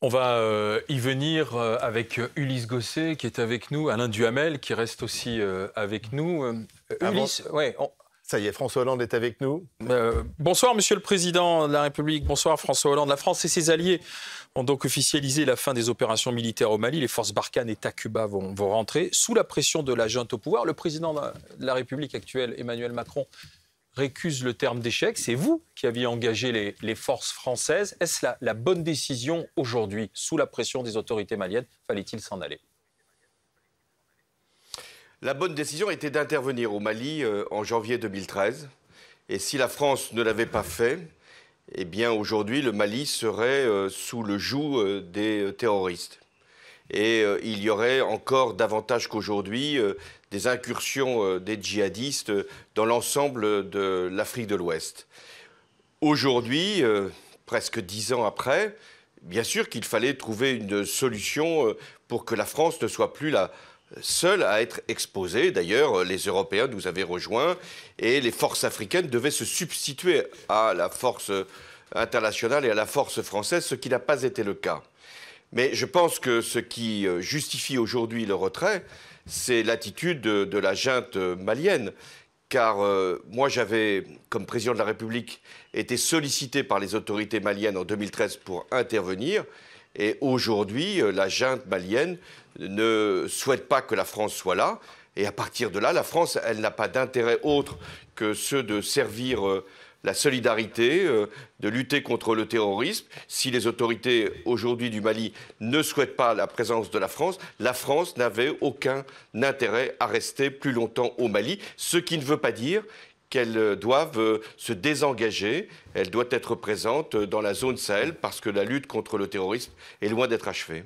On va y venir avec Ulysse Gosset qui est avec nous, Alain Duhamel qui reste aussi avec nous. Ulysse, ouais, Ça y est, François Hollande est avec nous. bonsoir Monsieur le Président de la République, bonsoir François Hollande. La France et ses alliés ont donc officialisé la fin des opérations militaires au Mali. Les forces Barkhane et Takuba vont rentrer sous la pression de la junte au pouvoir. Le président de la République actuelle, Emmanuel Macron, récuse le terme d'échec. C'est vous qui aviez engagé les forces françaises. Est-ce la bonne décision aujourd'hui, sous la pression des autorités maliennes? Fallait-il s'en aller? La bonne décision était d'intervenir au Mali en janvier 2013. Et si la France ne l'avait pas fait, eh bien aujourd'hui le Mali serait sous le joug des terroristes. Et il y aurait encore davantage qu'aujourd'hui des incursions des djihadistes dans l'ensemble de l'Afrique de l'Ouest. Aujourd'hui, presque 10 ans après, bien sûr qu'il fallait trouver une solution pour que la France ne soit plus la seule à être exposée. D'ailleurs, les Européens nous avaient rejoints et les forces africaines devaient se substituer à la force internationale et à la force française, ce qui n'a pas été le cas. Mais je pense que ce qui justifie aujourd'hui le retrait, c'est l'attitude de la junte malienne. Car moi, j'avais, comme président de la République, été sollicité par les autorités maliennes en 2013 pour intervenir. Et aujourd'hui, la junte malienne ne souhaite pas que la France soit là. Et à partir de là, la France, elle n'a pas d'intérêt autre que ceux de servir la solidarité, de lutter contre le terrorisme. Si les autorités aujourd'hui du Mali ne souhaitent pas la présence de la France n'avait aucun intérêt à rester plus longtemps au Mali, ce qui ne veut pas dire qu'elles doivent se désengager. Elle doit être présente dans la zone Sahel parce que la lutte contre le terrorisme est loin d'être achevée.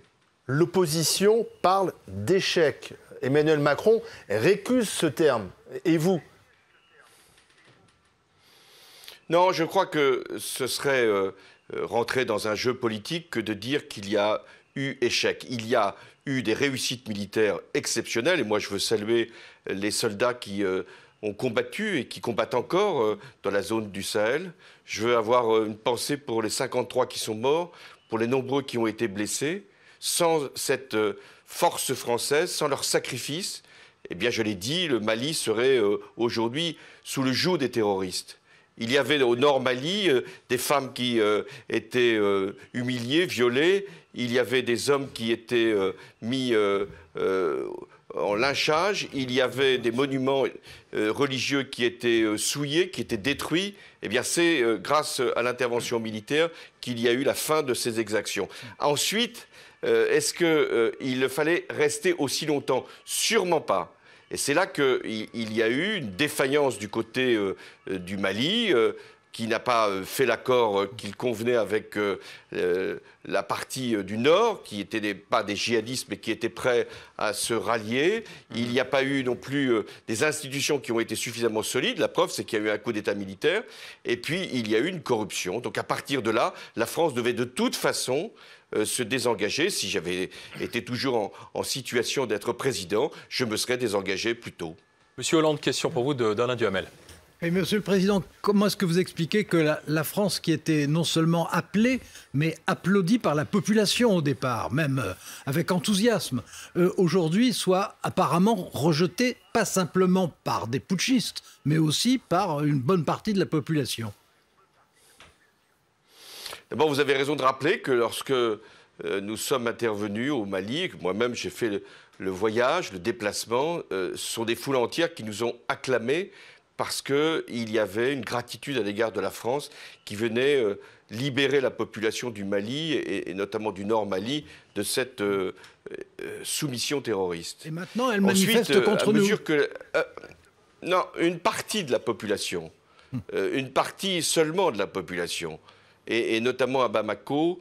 L'opposition parle d'échec. Emmanuel Macron récuse ce terme. Et vous ? Non, je crois que ce serait rentrer dans un jeu politique que de dire qu'il y a eu échec. Il y a eu des réussites militaires exceptionnelles. Et moi, je veux saluer les soldats qui ont combattu et qui combattent encore dans la zone du Sahel. Je veux avoir une pensée pour les 53 qui sont morts, pour les nombreux qui ont été blessés. Sans cette force française, sans leur sacrifice, eh bien, je l'ai dit, le Mali serait aujourd'hui sous le joug des terroristes. Il y avait au nord Mali des femmes qui étaient humiliées, violées. Il y avait des hommes qui étaient mis en lynchage. Il y avait des monuments religieux qui étaient souillés, qui étaient détruits. Eh bien, c'est grâce à l'intervention militaire qu'il y a eu la fin de ces exactions. Ensuite, est-ce qu'il fallait rester aussi longtemps? Sûrement pas. Et c'est là qu'il y a eu une défaillance du côté du Mali, qui n'a pas fait l'accord qu'il convenait avec la partie du Nord, qui n'était pas des djihadistes, mais qui étaient prêts à se rallier. Il n'y a pas eu non plus des institutions qui ont été suffisamment solides. La preuve, c'est qu'il y a eu un coup d'État militaire. Et puis, il y a eu une corruption. Donc, à partir de là, la France devait de toute façon se désengager. Si j'avais été toujours en situation d'être président, je me serais désengagé plus tôt. Monsieur Hollande, question pour vous d'Alain Duhamel. Et Monsieur le Président, comment est-ce que vous expliquez que la France, qui était non seulement appelée, mais applaudie par la population au départ, même avec enthousiasme, aujourd'hui soit apparemment rejetée, pas simplement par des putschistes, mais aussi par une bonne partie de la population? D'abord, vous avez raison de rappeler que lorsque nous sommes intervenus au Mali, et que moi-même j'ai fait le voyage, le déplacement, ce sont des foules entières qui nous ont acclamés parce qu'il y avait une gratitude à l'égard de la France qui venait libérer la population du Mali et notamment du Nord Mali de cette soumission terroriste. Et maintenant, elle manifeste contre nous. Non, une partie de la population, une partie seulement de la population, et notamment à Bamako,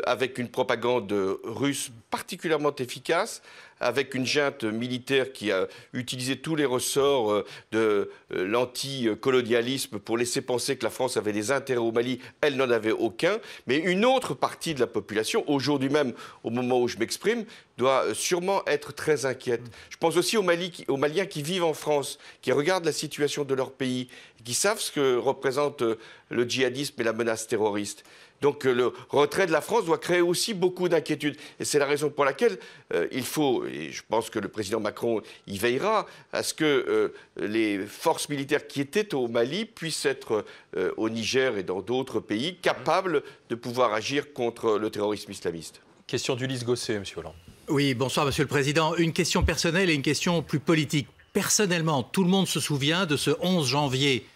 avec une propagande russe particulièrement efficace, avec une junte militaire qui a utilisé tous les ressorts de l'anticolonialisme pour laisser penser que la France avait des intérêts au Mali. Elle n'en avait aucun. Mais une autre partie de la population, aujourd'hui même, au moment où je m'exprime, doit sûrement être très inquiète. Je pense aussi aux Maliens qui vivent en France, qui regardent la situation de leur pays, qui savent ce que représente le djihadisme et la menace terroriste. Donc le retrait de la France doit créer aussi beaucoup d'inquiétudes. Et c'est la raison pour laquelle il faut, et je pense que le président Macron y veillera, à ce que les forces militaires qui étaient au Mali puissent être au Niger et dans d'autres pays capables de pouvoir agir contre le terrorisme islamiste. Question d'Ulysse Gosset, M. Hollande. Oui, bonsoir Monsieur le Président. Une question personnelle et une question plus politique. Personnellement, tout le monde se souvient de ce 11 janvier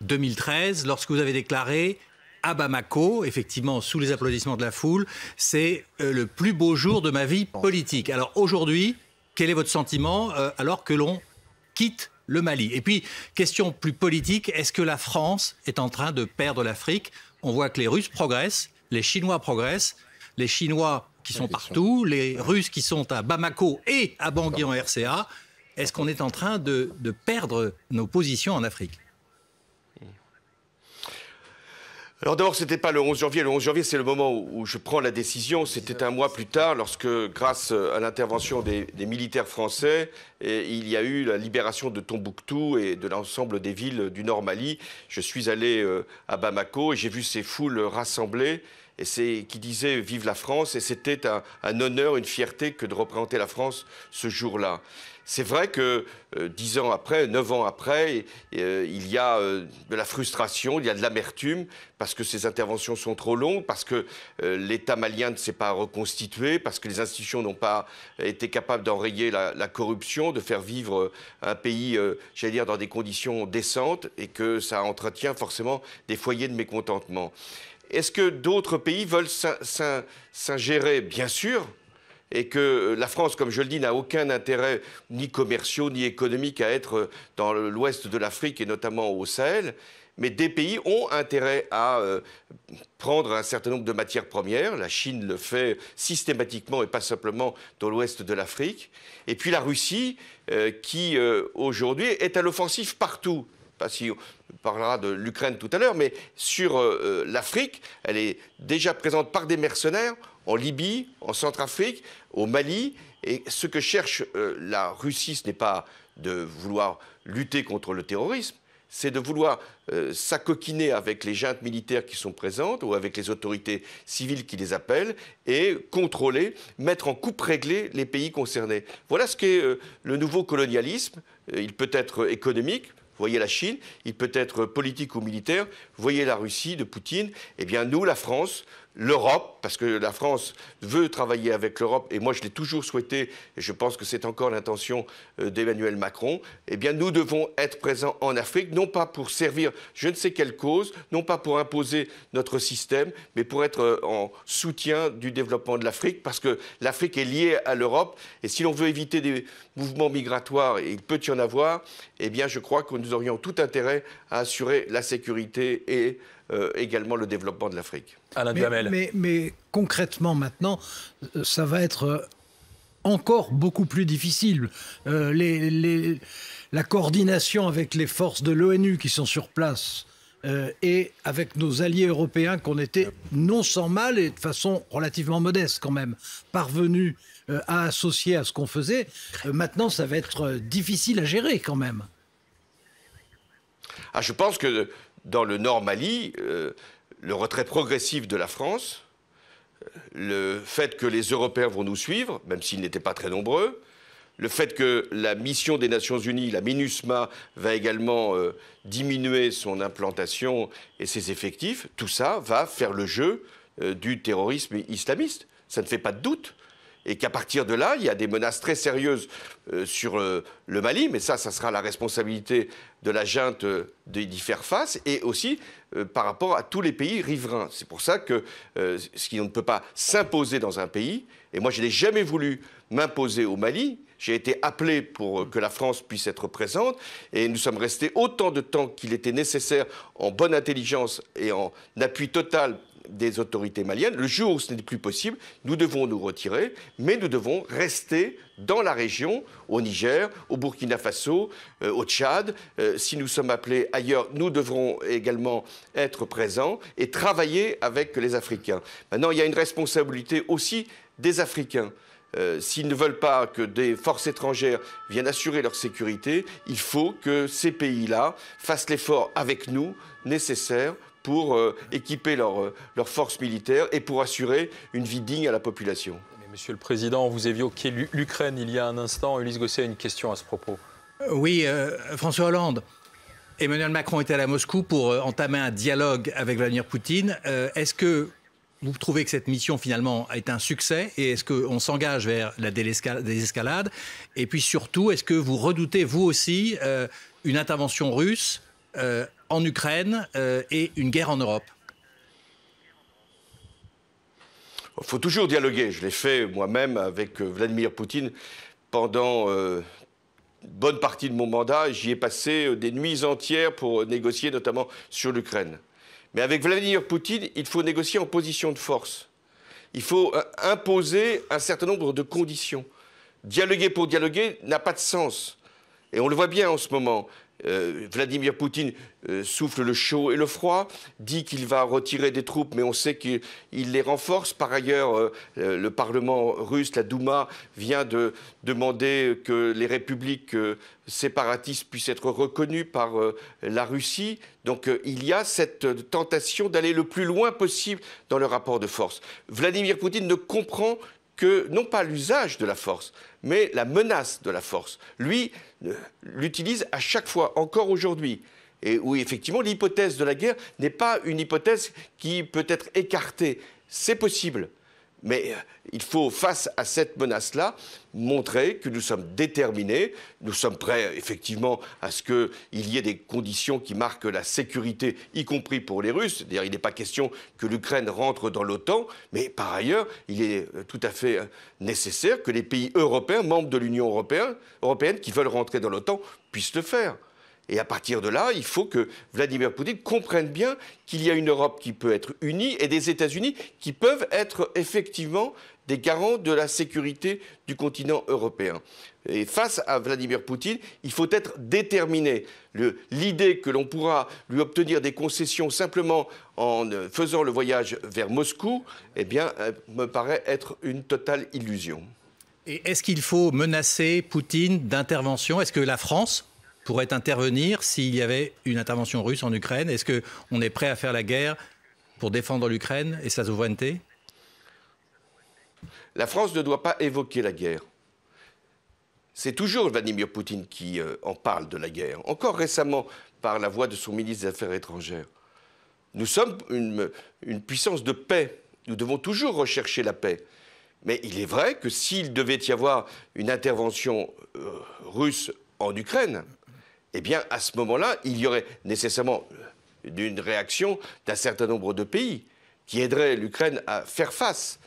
2013, lorsque vous avez déclaré à Bamako, effectivement sous les applaudissements de la foule, c'est le plus beau jour de ma vie politique. Alors aujourd'hui, quel est votre sentiment alors que l'on quitte le Mali? Et puis, question plus politique, est-ce que la France est en train de perdre l'Afrique? On voit que les Russes progressent, les Chinois progressent, les Chinois qui sont partout, les Russes qui sont à Bamako et à Bangui en RCA. Est-ce qu'on est en train de perdre nos positions en Afrique? Alors d'abord, ce n'était pas le 11 janvier. Le 11 janvier, c'est le moment où je prends la décision. C'était un mois plus tard, lorsque, grâce à l'intervention des militaires français, il y a eu la libération de Tombouctou et de l'ensemble des villes du Nord Mali. Je suis allé à Bamako et j'ai vu ces foules rassemblées et qui disaient « Vive la France !» et c'était un honneur, une fierté que de représenter la France ce jour-là. C'est vrai que 10 ans après, 9 ans après, il y a de la frustration, il y a de l'amertume, parce que ces interventions sont trop longues, parce que l'État malien ne s'est pas reconstitué, parce que les institutions n'ont pas été capables d'enrayer la corruption, de faire vivre un pays, j'allais dire, dans des conditions décentes, et que ça entretient forcément des foyers de mécontentement. Est-ce que d'autres pays veulent s'ingérer? Bien sûr. Et que la France, comme je le dis, n'a aucun intérêt ni commerciaux ni économique à être dans l'ouest de l'Afrique et notamment au Sahel. Mais des pays ont intérêt à prendre un certain nombre de matières premières. La Chine le fait systématiquement et pas simplement dans l'ouest de l'Afrique. Et puis la Russie, qui aujourd'hui est à l'offensive partout. Pas si on parlera de l'Ukraine tout à l'heure, mais sur l'Afrique, elle est déjà présente par des mercenaires en Libye, en Centrafrique, au Mali. Et ce que cherche la Russie, ce n'est pas de vouloir lutter contre le terrorisme, c'est de vouloir s'acoquiner avec les juntes militaires qui sont présentes ou avec les autorités civiles qui les appellent et contrôler, mettre en coupe réglée les pays concernés. Voilà ce qu'est le nouveau colonialisme. Il peut être économique. Vous voyez la Chine, il peut être politique ou militaire. Vous voyez la Russie de Poutine. Eh bien, nous, la France, l'Europe, parce que la France veut travailler avec l'Europe, et moi je l'ai toujours souhaité, et je pense que c'est encore l'intention d'Emmanuel Macron, eh bien nous devons être présents en Afrique, non pas pour servir je ne sais quelle cause, non pas pour imposer notre système, mais pour être en soutien du développement de l'Afrique, parce que l'Afrique est liée à l'Europe, et si l'on veut éviter des mouvements migratoires, et il peut y en avoir, eh bien je crois que nous aurions tout intérêt à assurer la sécurité et également le développement de l'Afrique. Alain Duhamel. Mais concrètement maintenant, ça va être encore beaucoup plus difficile. La coordination avec les forces de l'ONU qui sont sur place et avec nos alliés européens qu'on était non sans mal et de façon relativement modeste quand même parvenus à associer à ce qu'on faisait, maintenant ça va être difficile à gérer quand même. Ah, je pense que dans le Nord Mali, le retrait progressif de la France, le fait que les Européens vont nous suivre, même s'ils n'étaient pas très nombreux, le fait que la mission des Nations Unies, la MINUSMA, va également diminuer son implantation et ses effectifs, tout ça va faire le jeu du terrorisme islamiste. Ça ne fait pas de doute. Et qu'à partir de là, il y a des menaces très sérieuses sur le Mali, mais ça sera la responsabilité de la junte d'y faire face, et aussi par rapport à tous les pays riverains. C'est pour ça que ce qui ne peut pas s'imposer dans un pays, et moi je n'ai jamais voulu m'imposer au Mali, j'ai été appelé pour que la France puisse être présente, et nous sommes restés autant de temps qu'il était nécessaire en bonne intelligence et en appui total des autorités maliennes. Le jour où ce n'est plus possible, nous devons nous retirer, mais nous devons rester dans la région, au Niger, au Burkina Faso, au Tchad. Si nous sommes appelés ailleurs, nous devrons également être présents et travailler avec les Africains. Maintenant, il y a une responsabilité aussi des Africains. S'ils ne veulent pas que des forces étrangères viennent assurer leur sécurité, il faut que ces pays-là fassent l'effort avec nous nécessaires pour équiper leurs forces militaires et pour assurer une vie digne à la population. Mais Monsieur le Président, vous évoquiez l'Ukraine il y a un instant. Ulysse Gosset a une question à ce propos. Oui, François Hollande. Emmanuel Macron était à Moscou pour entamer un dialogue avec Vladimir Poutine. Est-ce que vous trouvez que cette mission, finalement, est un succès? Et est-ce qu'on s'engage vers la désescalade? Et puis surtout, est-ce que vous redoutez, vous aussi, une intervention russe en Ukraine et une guerre en Europe? Il faut toujours dialoguer. Je l'ai fait moi-même avec Vladimir Poutine pendant bonne partie de mon mandat. J'y ai passé des nuits entières pour négocier, notamment sur l'Ukraine. Mais avec Vladimir Poutine, il faut négocier en position de force. Il faut imposer un certain nombre de conditions. Dialoguer pour dialoguer n'a pas de sens. Et on le voit bien en ce moment. Vladimir Poutine souffle le chaud et le froid, dit qu'il va retirer des troupes, mais on sait qu'il les renforce. Par ailleurs, le Parlement russe, la Douma, vient de demander que les républiques séparatistes puissent être reconnues par la Russie. Donc il y a cette tentation d'aller le plus loin possible dans le rapport de force. Vladimir Poutine ne comprend que, non pas l'usage de la force, mais la menace de la force. Lui l'utilise à chaque fois, encore aujourd'hui. Et oui, effectivement, l'hypothèse de la guerre n'est pas une hypothèse qui peut être écartée. C'est possible. Mais il faut, face à cette menace-là, montrer que nous sommes déterminés, nous sommes prêts, effectivement, à ce qu'il y ait des conditions qui marquent la sécurité, y compris pour les Russes. C'est-à-dire, il n'est pas question que l'Ukraine rentre dans l'OTAN, mais par ailleurs, il est tout à fait nécessaire que les pays européens, membres de l'Union européenne, qui veulent rentrer dans l'OTAN, puissent le faire. Et à partir de là, il faut que Vladimir Poutine comprenne bien qu'il y a une Europe qui peut être unie et des États-Unis qui peuvent être effectivement des garants de la sécurité du continent européen. Et face à Vladimir Poutine, il faut être déterminé. L'idée que l'on pourra lui obtenir des concessions simplement en faisant le voyage vers Moscou, eh bien, me paraît être une totale illusion. Et est-ce qu'il faut menacer Poutine d'intervention? Est-ce que la France pourrait intervenir s'il y avait une intervention russe en Ukraine? Est-ce qu'on est prêt à faire la guerre pour défendre l'Ukraine et sa souveraineté? La France ne doit pas évoquer la guerre. C'est toujours Vladimir Poutine qui en parle de la guerre. Encore récemment, par la voix de son ministre des Affaires étrangères. Nous sommes une puissance de paix. Nous devons toujours rechercher la paix. Mais il est vrai que s'il devait y avoir une intervention russe en Ukraine, eh bien, à ce moment-là, il y aurait nécessairement une réaction d'un certain nombre de pays qui aiderait l'Ukraine à faire face.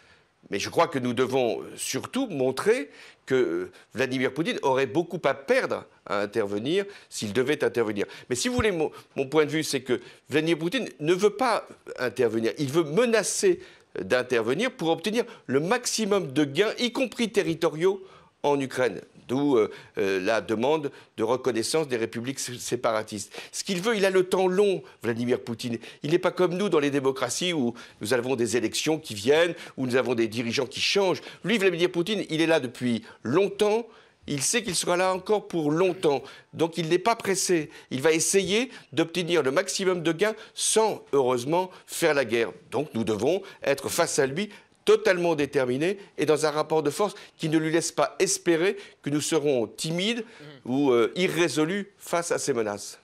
Mais je crois que nous devons surtout montrer que Vladimir Poutine aurait beaucoup à perdre à intervenir s'il devait intervenir. Mais si vous voulez, mon point de vue, c'est que Vladimir Poutine ne veut pas intervenir. Il veut menacer d'intervenir pour obtenir le maximum de gains, y compris territoriaux, en Ukraine. D'où la demande de reconnaissance des républiques séparatistes. Ce qu'il veut, il a le temps long, Vladimir Poutine. Il n'est pas comme nous dans les démocraties où nous avons des élections qui viennent, où nous avons des dirigeants qui changent. Lui, Vladimir Poutine, il est là depuis longtemps. Il sait qu'il sera là encore pour longtemps. Donc il n'est pas pressé. Il va essayer d'obtenir le maximum de gains sans, heureusement, faire la guerre. Donc nous devons être face à lui totalement déterminé et dans un rapport de force qui ne lui laisse pas espérer que nous serons timides ou irrésolus face à ces menaces.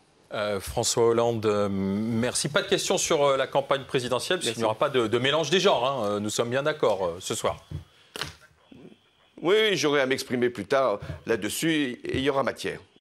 François Hollande, merci. Pas de questions sur la campagne présidentielle, parce qu'il n'y aura pas de mélange des genres. Hein. Nous sommes bien d'accord ce soir. Oui, j'aurai à m'exprimer plus tard là-dessus et il y aura matière.